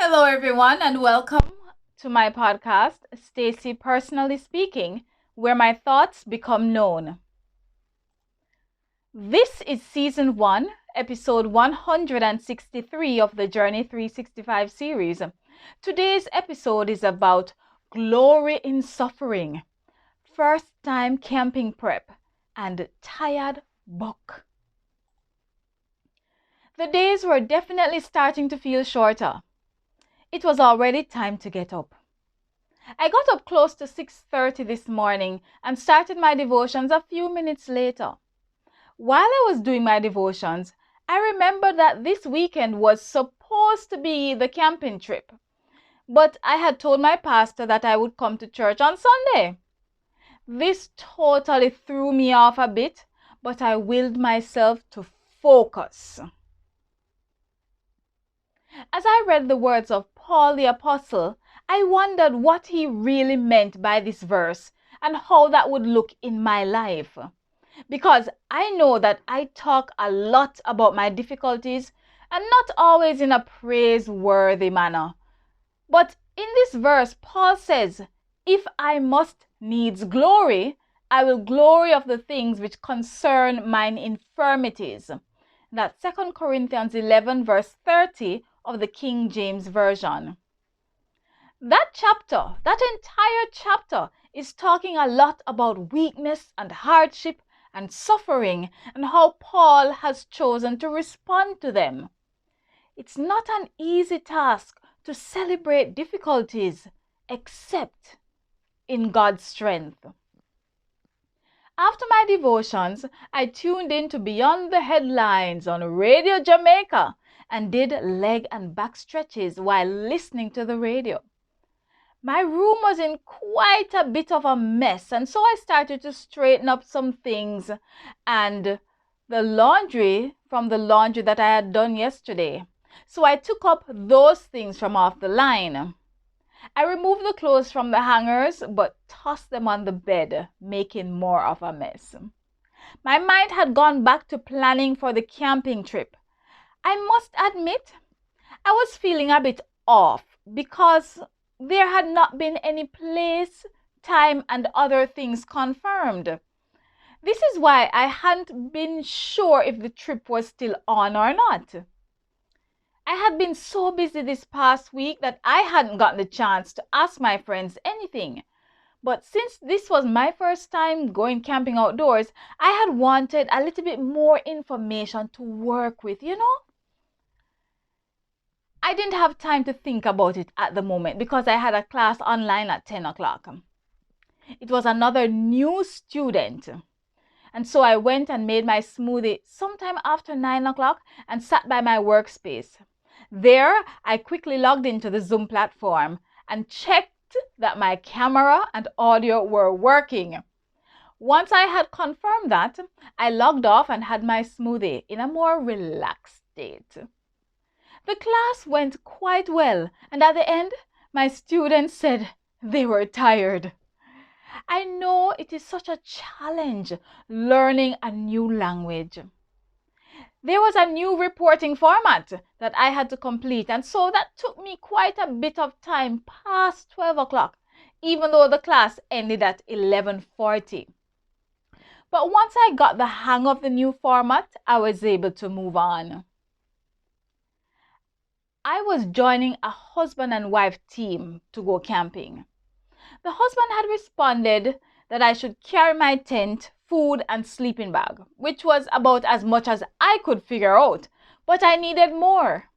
Hello, everyone, and welcome to my podcast, Stacy Personally Speaking, where my thoughts become known. This is Season 1, Episode 163 of the Journey 365 series. Today's episode is about glory in suffering, first time camping prep, and Tiyad book. The days were definitely starting to feel shorter. It was already time to get up. I got up close to 6:30 this morning and started my devotions a few minutes later. While I was doing my devotions, I remembered that this weekend was supposed to be the camping trip, but I had told my pastor that I would come to church on Sunday. This totally threw me off a bit, but I willed myself to focus. As I read the words of Paul the Apostle, I wondered what he really meant by this verse and how that would look in my life. Because I know that I talk a lot about my difficulties and not always in a praiseworthy manner. But in this verse, Paul says, "If I must needs glory, I will glory of the things which concern mine infirmities." That's 2 Corinthians 11 verse 30 of the King James Version. That entire chapter is talking a lot about weakness and hardship and suffering and how Paul has chosen to respond to them. It's not an easy task to celebrate difficulties except in God's strength. After my devotions, I tuned in to Beyond the Headlines on Radio Jamaica and did leg and back stretches while listening to the radio. My room was in quite a bit of a mess, and so I started to straighten up some things and the laundry from the laundry that I had done yesterday. So I took up those things from off the line. I removed the clothes from the hangers, but tossed them on the bed, making more of a mess. My mind had gone back to planning for the camping trip. I must admit, I was feeling a bit off because there had not been any place, time, and other things confirmed. This is why I hadn't been sure if the trip was still on or not. I had been so busy this past week that I hadn't gotten the chance to ask my friends anything. But since this was my first time going camping outdoors, I had wanted a little bit more information to work with, I didn't have time to think about it at the moment because I had a class online at 10 o'clock. It was another new student. And so I went and made my smoothie sometime after 9 o'clock and sat by my workspace. There, I quickly logged into the Zoom platform and checked that my camera and audio were working. Once I had confirmed that, I logged off and had my smoothie in a more relaxed state. The class went quite well, and at the end, my students said they were tired. I know it is such a challenge learning a new language. There was a new reporting format that I had to complete, and so that took me quite a bit of time past 12 o'clock, even though the class ended at 11:40. But once I got the hang of the new format, I was able to move on. I was joining a husband and wife team to go camping. The husband had responded that I should carry my tent, food, and sleeping bag, which was about as much as I could figure out, but I needed more.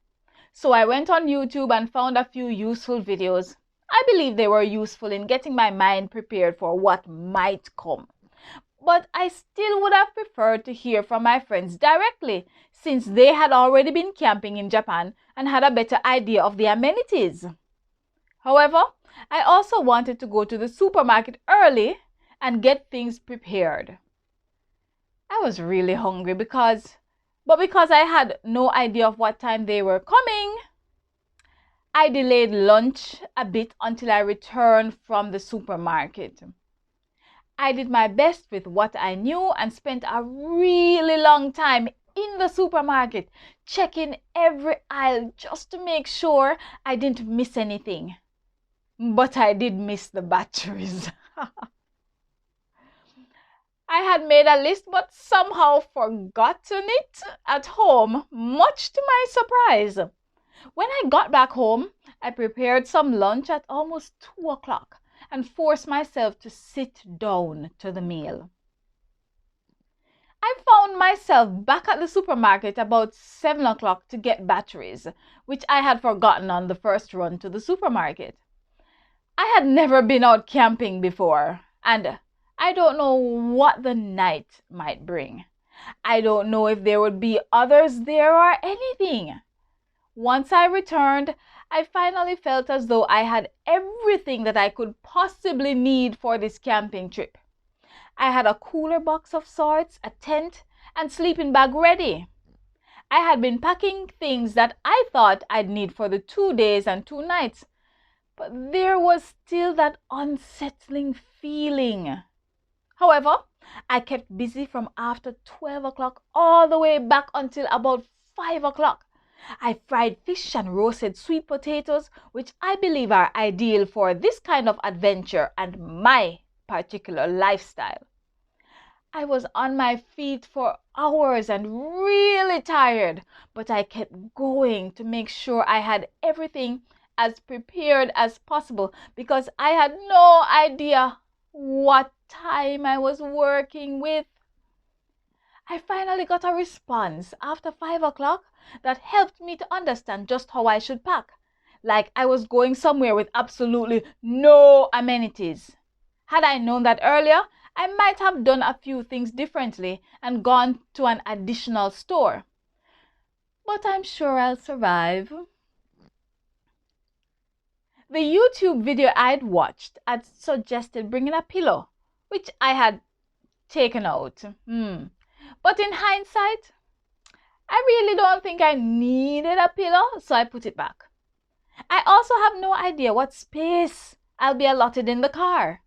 So I went on YouTube and found a few useful videos. I believe they were useful in getting my mind prepared for what might come. But I still would have preferred to hear from my friends directly, since they had already been camping in Japan and had a better idea of the amenities. However, I also wanted to go to the supermarket early and get things prepared. I was really hungry because I had no idea of what time they were coming, I delayed lunch a bit until I returned from the supermarket. I did my best with what I knew and spent a really long time in the supermarket, checking every aisle just to make sure I didn't miss anything. But I did miss the batteries. I had made a list but somehow forgotten it at home, much to my surprise. When I got back home, I prepared some lunch at almost 2 o'clock and forced myself to sit down to the meal. I found myself back at the supermarket about 7 o'clock to get batteries, which I had forgotten on the first run to the supermarket. I had never been out camping before, and I don't know what the night might bring. I don't know if there would be others there or anything. Once I returned, I finally felt as though I had everything that I could possibly need for this camping trip. I had a cooler box of sorts, a tent, and sleeping bag ready. I had been packing things that I thought I'd need for the 2 days and 2 nights, but there was still that unsettling feeling. However, I kept busy from after 12 o'clock all the way back until about 5 o'clock. I fried fish and roasted sweet potatoes, which I believe are ideal for this kind of adventure and my particular lifestyle. I was on my feet for hours and really tired, but I kept going to make sure I had everything as prepared as possible because I had no idea what time I was working with. I finally got a response after 5 o'clock that helped me to understand just how I should pack, like I was going somewhere with absolutely no amenities. Had I known that earlier, I might have done a few things differently and gone to an additional store. But I'm sure I'll survive. The YouTube video I'd watched had suggested bringing a pillow, which I had taken out. But in hindsight, I really don't think I needed a pillow, so I put it back. I also have no idea what space I'll be allotted in the car.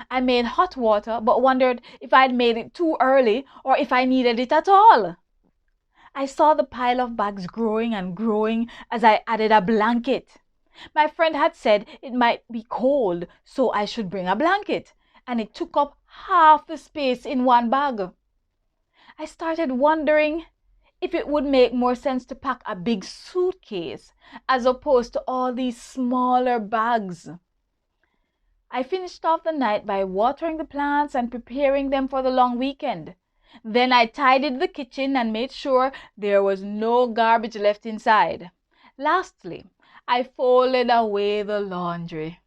I made hot water, but wondered if I'd made it too early or if I needed it at all. I saw the pile of bags growing and growing as I added a blanket. My friend had said it might be cold, so I should bring a blanket, and it took up half the space in one bag. I started wondering if it would make more sense to pack a big suitcase as opposed to all these smaller bags. I finished off the night by watering the plants and preparing them for the long weekend. Then I tidied the kitchen and made sure there was no garbage left inside. Lastly, I folded away the laundry.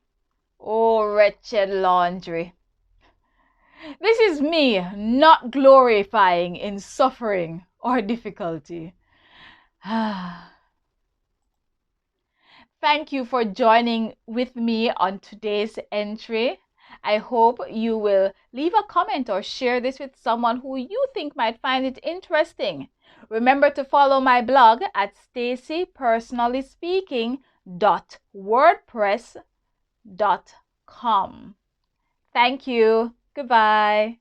Oh, wretched laundry. This is me not glorifying in suffering or difficulty. Thank you for joining with me on today's entry. I hope you will leave a comment or share this with someone who you think might find it interesting. Remember to follow my blog at stacypersonallyspeaking.wordpress.com. Thank you. Goodbye.